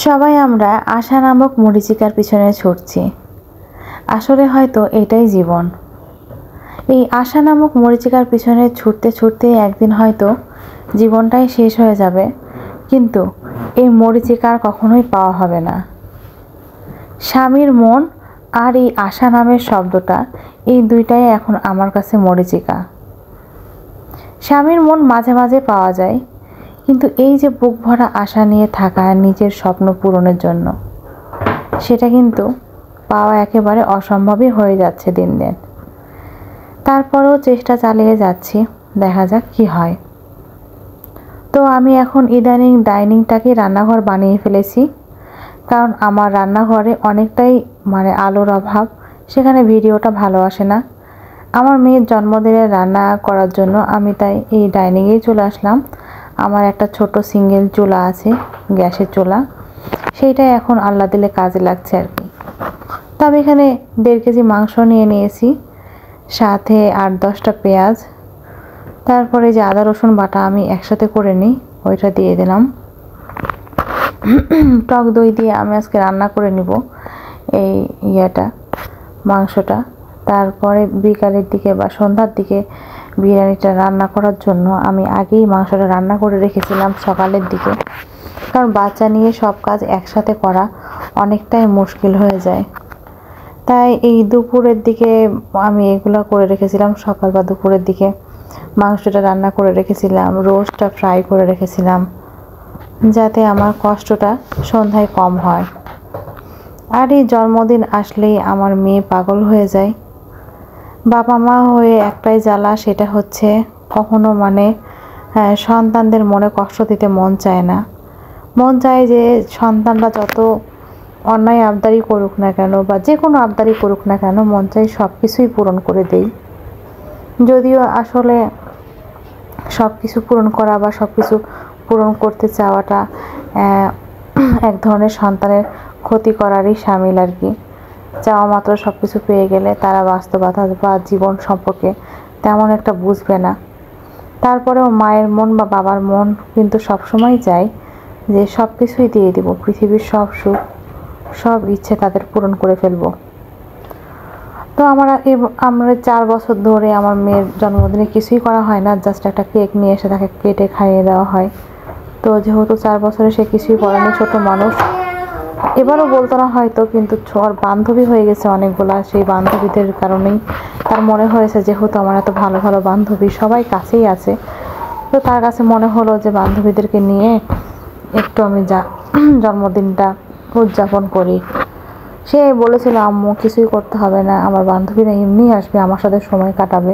সবাই আমরা আশা নামক মরীচিকার পিছনে ছুটছি। আসলে হয়তো এটাই জীবন। এই আশা নামক মরীচিকার পিছনে ছুটতে ছুটতে একদিন হয়তো জীবনটাই শেষ হয়ে যাবে, কিন্তু এই মরীচিকা আর কখনোই পাওয়া হবে না। স্বামীর মন আর এই আশা নামের শব্দটা, এই দুইটাই এখন আমার কাছে মরীচিকা। স্বামীর মন মাঝে মাঝে পাওয়া যায়, কিন্তু এই যে বুক ভরা আশা নিয়ে থাকা নিজের স্বপ্ন পূরণের জন্য, সেটা কিন্তু পাওয়া একেবারে অসম্ভবই হয়ে যাচ্ছে দিন দিন। তারপরেও চেষ্টা চালিয়ে যাচ্ছি, দেখা যাক কি হয়। তো আমি এখন ইদানিং ডাইনিংটাকে রান্নাঘর বানিয়ে ফেলেছি, কারণ আমার রান্নাঘরে অনেকটাই আলোর অভাব, সেখানে ভিডিওটা ভালো আসে না। আমার মেয়ের জন্মদিনে রান্না করার জন্য আমি তাই এই ডাইনিংয়েই চলে আসলাম। আমার একটা ছোট সিঙ্গেল চুলা আছে, গ্যাসের চুলা, সেইটাই এখন আল্লাহ দিলে কাজে লাগছে আর কি। তো আমি এখানে 1.5 কেজি মাংস নিয়ে নিয়েছি, সাথে 8-10টা পেঁয়াজ, তারপরে যে আদা রসুন বাটা আমি একসাথে করে নিই, ওইটা দিয়ে দিলাম। টক দই দিয়ে আমি আজকে রান্না করে নিব এই মাংসটা। তারপরে বিকালের দিকে বা সন্ধ্যার দিকে বিরিয়ানিটা রান্না করার জন্য আমি আগেই মাংসটা রান্না করে রেখেছিলাম সকালের দিকে, কারণ বাচ্চা নিয়ে সব কাজ একসাথে করা অনেকটাই মুশকিল হয়ে যায়। তাই এই দুপুরের দিকে আমি এগুলো করে রেখেছিলাম, সকাল বা দুপুরের দিকে মাংসটা রান্না করে রেখেছিলাম, রোস্টটা ফ্রাই করে রেখেছিলাম, যাতে আমার কষ্টটা সন্ধ্যায় কম হয়। আর এই জন্মদিন আসলেই আমার মেয়ে পাগল হয়ে যায়। বাবা মা হয়ে একটাই জ্বালা, সেটা হচ্ছে কখনো সন্তানদের মনে কষ্ট দিতে মন চায় না। মন চায় যে সন্তানরা যত অন্যায় আবদারি করুক না কেন বা যে কোনো আবদারি করুক না কেন, মন চায় সব কিছুই পূরণ করে দেই। যদিও আসলে সব কিছু পূরণ করা বা সব কিছু পূরণ করতে চাওয়াটা এক ধরনের সন্তানের ক্ষতি করারই শামিল আর কি। চাওয়া মাত্র সব কিছু পেয়ে গেলে তারা বাস্তবতা বা জীবন সম্পর্কে তেমন একটা বুঝবে না। তারপরেও মায়ের মন বা বাবার মন কিন্তু সবসময় চায় যে সব কিছুই দিয়ে দিব, পৃথিবীর সব সুখ সব ইচ্ছে তাদের পূরণ করে ফেলবো। তো আমরা 4 বছর ধরে আমার মেয়ের জন্মদিনে কিছুই করা হয় না, জাস্ট একটা কেক নিয়ে এসে তাকে কেটে খাইয়ে দেওয়া হয়। তো যেহেতু 4 বছরে সে কিছুই করেনি, ছোট মানুষ, এবারও বলতো না হয়তো, কিন্তু ওর বান্ধবী হয়ে গেছে অনেকগুলা। সেই বান্ধবীদের কারণেই তার মনে হয়েছে, যেহেতু আমার এত ভালো ভালো বান্ধবী সবাই কাছেই আছে, তো তার কাছে মনে হলো যে বান্ধবীদেরকে নিয়ে একটু আমি জন্মদিনটা উদযাপন করি। সে বলেছিল, আম্মু কিছুই করতে হবে না, আমার বান্ধবীরা এমনি আসবে, আমার সাথে সময় কাটাবে।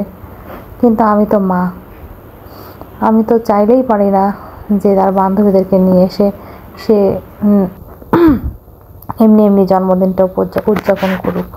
কিন্তু আমি তো মা, আমি তো চাইলেই পারি না যে তার বান্ধবীদেরকে নিয়ে সে এমনি এমনি জন্মদিনটা উদযাপন করুক।